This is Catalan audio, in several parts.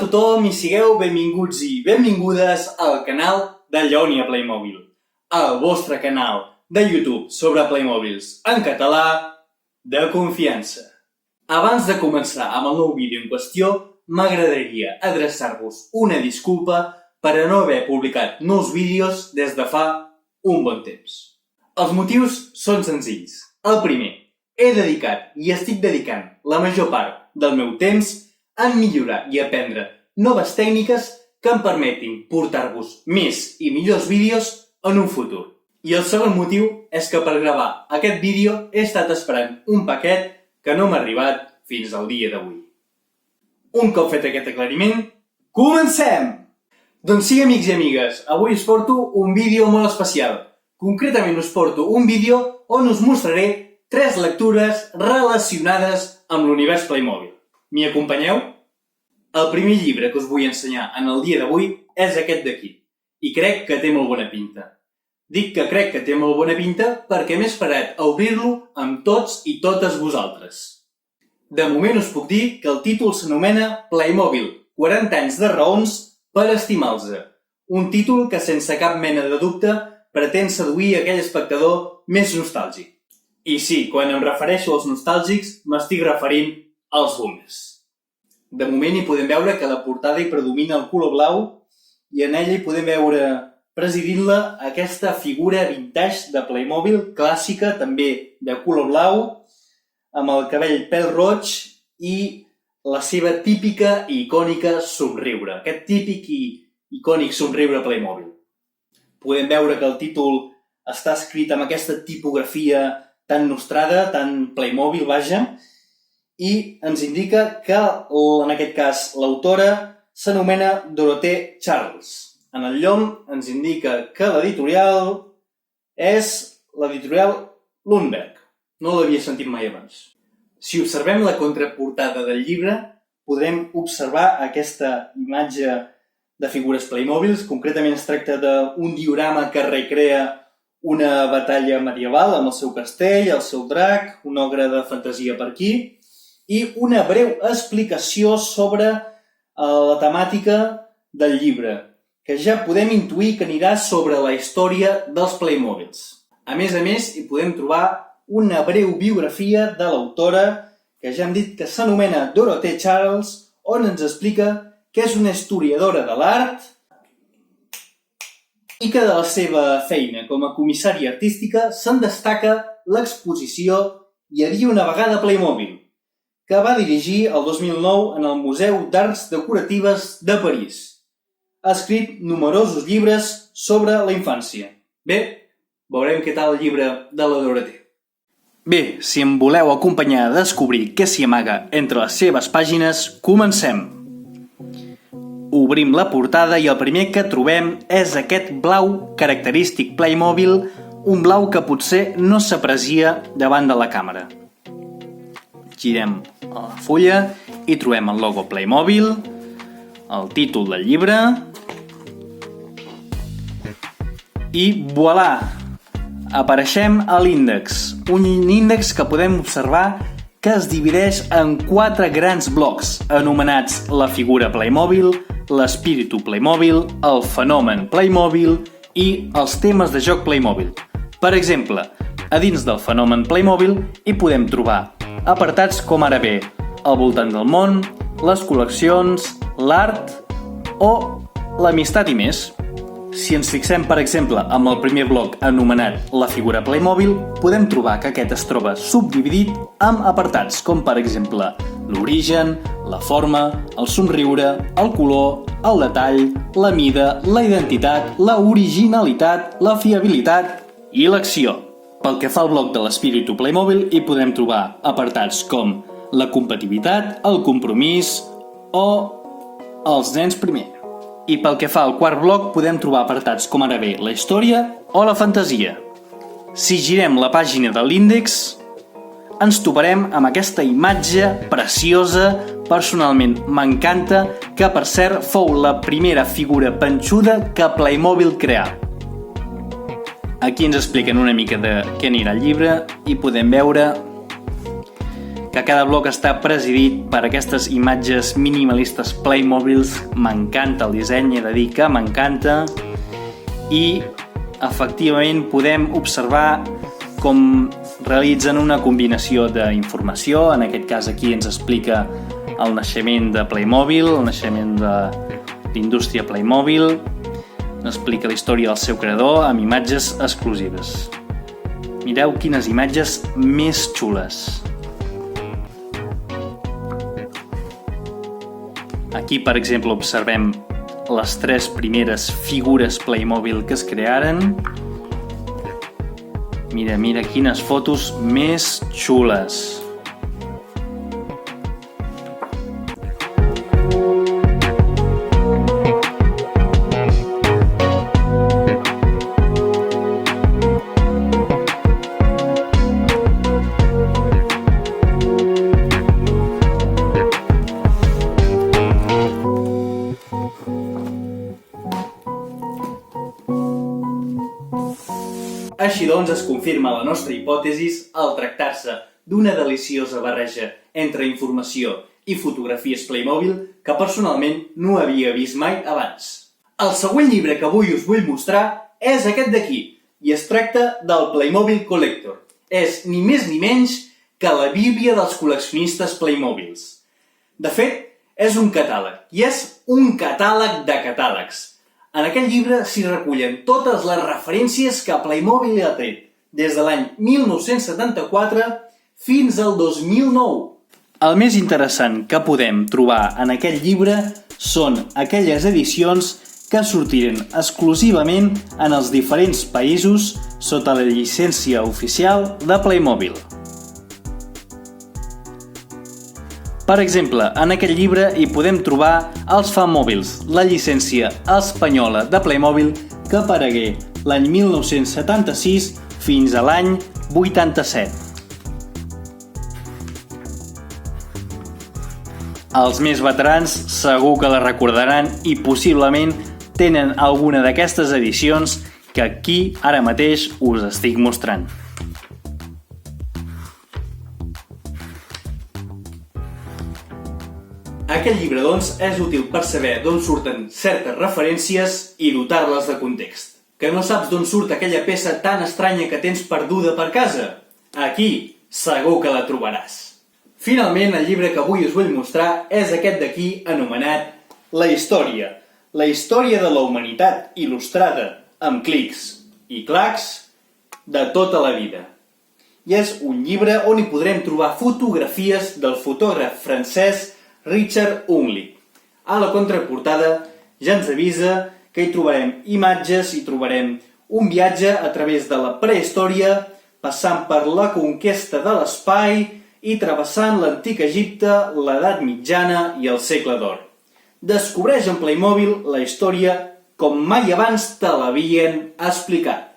a tothom i sigueu benvinguts i benvingudes al canal de Lleonia Playmobil, el vostre canal de YouTube sobre Playmobils en català de confiança. Abans de començar amb el nou vídeo en qüestió, m'agradaria adreçar-vos una disculpa per a no haver publicat nous vídeos des de fa un bon temps. Els motius són senzills. El primer, he dedicat i estic dedicant la major part del meu temps en millorar i aprendre noves tècniques que em permetin portar-vos més i millors vídeos en un futur. I el segon motiu és que per gravar aquest vídeo he estat esperant un paquet que no m'ha arribat fins al dia d'avui. Un cop fet aquest aclariment, comencem! Doncs sí, amics i amigues, avui us porto un vídeo molt especial. Concretament us porto un vídeo on us mostraré 3 lectures relacionades amb l'univers Playmobil. M'hi acompanyeu? El primer llibre que us vull ensenyar en el dia d'avui és aquest d'aquí, i crec que té molt bona pinta. Dic que crec que té molt bona pinta perquè m'he esperat a obrir-lo amb tots i totes vosaltres. De moment us puc dir que el títol s'anomena Playmobil, 40 anys de raons per estimar-los. Un títol que sense cap mena de dubte pretén seduir aquell espectador més nostàlgic. I sí, quan em refereixo als nostàlgics, m'estic referint als boomers. De moment hi podem veure que a la portada hi predomina el color blau i en ella hi podem veure presidint-la aquesta figura vintage de Playmobil, clàssica, també de color blau, amb el cabell pèl roig i la seva típica i icònica somriure. Aquest típic i icònic somriure Playmobil. Podem veure que el títol està escrit amb aquesta tipografia tan nostrada, tan Playmobil, vaja, i ens indica que, en aquest cas, l'autora s'anomena Dorothée Charles. En el llom ens indica que l'editorial és l'editorial Lundberg. No l'havia sentit mai abans. Si observem la contraportada del llibre, podrem observar aquesta imatge de figures Playmobils. Concretament es tracta d'un diorama que recrea una batalla medieval amb el seu castell, el seu drac, un ogre de fantasia per aquí, i una breu explicació sobre la temàtica del llibre, que ja podem intuir que anirà sobre la història dels Playmobils. A més, hi podem trobar una breu biografia de l'autora, que ja hem dit que s'anomena Dorothée Charles, on ens explica que és una historiadora de l'art i que de la seva feina com a comissària artística se'n destaca l'exposició Hi havia una vegada Playmobil, que va dirigir el 2009 en el Museu d'Arts Decoratives de París. Ha escrit numerosos llibres sobre la infància. Bé, veurem què tal el llibre de la Dorothée. Bé, si em voleu acompanyar a descobrir què s'hi amaga entre les seves pàgines, comencem! Obrim la portada i el primer que trobem és aquest blau característic Playmobil, un blau que potser no s'aprecia davant de la càmera. Girem a la fulla i trobem el logo Playmobil, el títol del llibre i voilà! Apareixem a l'índex, un índex que podem observar que es divideix en 4 grans blocs anomenats la figura Playmobil, l'espíritu Playmobil, el fenomen Playmobil i els temes de joc Playmobil. Per exemple, a dins del fenomen Playmobil hi podem trobar apartats com ara bé al voltant del món, les col·leccions, l'art o l'amistat i més. Si ens fixem, per exemple, amb el primer bloc anomenat la figura Playmobil, podem trobar que aquest es troba subdividit amb apartats com, per exemple, l'origen, la forma, el somriure, el color, el detall, la mida, la identitat, la originalitat, la fiabilitat i l'acció. Pel que fa al bloc de l'espíritu Playmobil, hi podem trobar apartats com la compatibilitat, el compromís o els nens primer. I pel que fa al quart bloc, podem trobar apartats com ara bé la història o la fantasia. Si girem la pàgina de l'índex, ens trobarem amb aquesta imatge preciosa, personalment m'encanta, que per cert fou la primera figura panxuda que Playmobil creà. Aquí ens expliquen una mica de què anirà el llibre i podem veure que cada bloc està presidit per aquestes imatges minimalistes Playmobils. M'encanta el disseny, he de dir que m'encanta, i efectivament podem observar com realitzen una combinació d'informació. En aquest cas aquí ens explica el naixement de Playmobil, el naixement de l'indústria Playmobil, ens explica la història del seu creador amb imatges exclusives. Mireu quines imatges més xules. Aquí, per exemple, observem les 3 primeres figures Playmobil que es crearen. Mira quines fotos més xules. Així doncs, es confirma la nostra hipòtesi al tractar-se d'una deliciosa barreja entre informació i fotografies Playmobil que personalment no havia vist mai abans. El següent llibre que avui us vull mostrar és aquest d'aquí, i es tracta del Playmobil Collector. És ni més ni menys que la bíblia dels col·leccionistes Playmobils. De fet, és un catàleg, i és un catàleg de catàlegs. En aquest llibre s'hi recullen totes les referències que Playmobil ha tret, des de l'any 1974 fins al 2009. El més interessant que podem trobar en aquest llibre són aquelles edicions que sortiren exclusivament en els diferents països sota la llicència oficial de Playmobil. Per exemple, en aquest llibre hi podem trobar els Fanmòbils, la llicència espanyola de Playmobil que aparegué l'any 1976 fins a l'any 87. Els més veterans segur que la recordaran i possiblement tenen alguna d'aquestes edicions que aquí ara mateix us estic mostrant. Aquest llibre, doncs, és útil per saber d'on surten certes referències i dotar-les de context. Que no saps d'on surt aquella peça tan estranya que tens perduda per casa? Aquí segur que la trobaràs. Finalment, el llibre que avui us vull mostrar és aquest d'aquí anomenat La història. La història de la humanitat il·lustrada amb clics i clacs de tota la vida. I és un llibre on hi podrem trobar fotografies del fotògraf francès Richard Ungley. A la contraportada ja ens avisa que hi trobarem imatges, hi trobarem un viatge a través de la prehistòria, passant per la conquesta de l'espai i travessant l'antic Egipte, l'edat mitjana i el segle d'or. Descobreix en Playmobil la història com mai abans te l'havien explicat.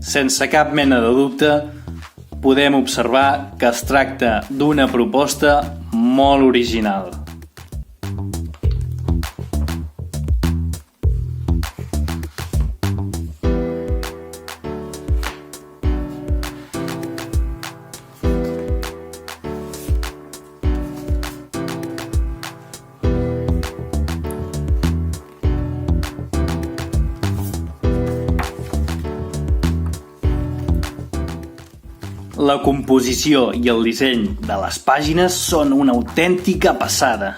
Sense cap mena de dubte, podem observar que es tracta d'una proposta molt original. La composició i el disseny de les pàgines són una autèntica passada.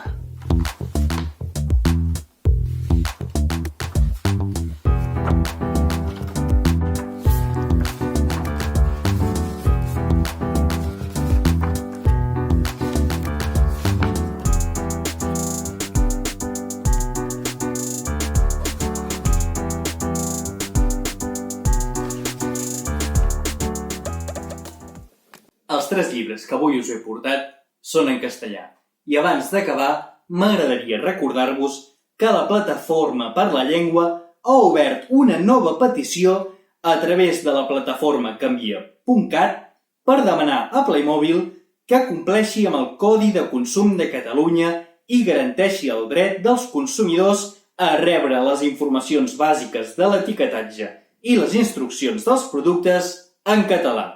Els 3 llibres que avui us he portat són en castellà. I abans d'acabar, m'agradaria recordar-vos que la Plataforma per la Llengua ha obert una nova petició a través de la plataforma Canvia.cat per demanar a Playmobil que compleixi amb el Codi de Consum de Catalunya i garanteixi el dret dels consumidors a rebre les informacions bàsiques de l'etiquetatge i les instruccions dels productes en català.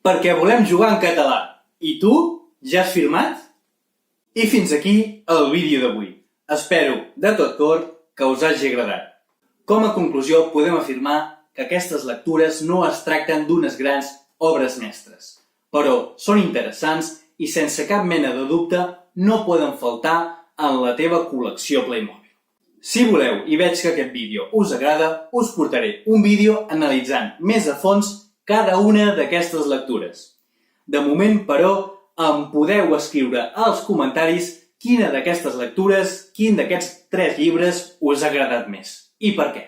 Perquè volem jugar en català. I tu, ja has firmat? I fins aquí el vídeo d'avui. Espero, de tot cor, que us hagi agradat. Com a conclusió, podem afirmar que aquestes lectures no es tracten d'unes grans obres mestres, però són interessants i sense cap mena de dubte no poden faltar en la teva col·lecció Playmobil. Si voleu i veig que aquest vídeo us agrada, us portaré un vídeo analitzant més a fons cada una d'aquestes lectures. De moment, però, em podeu escriure als comentaris quina d'aquestes lectures, quin d'aquests 3 llibres us ha agradat més i per què.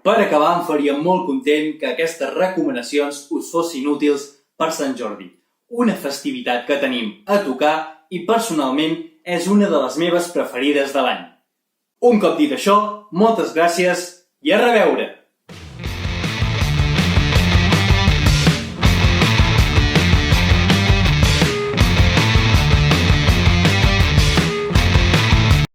Per acabar, em faria molt content que aquestes recomanacions us fossin útils per Sant Jordi, una festivitat que tenim a tocar i personalment és una de les meves preferides de l'any. Un cop dit això, moltes gràcies i a reveure!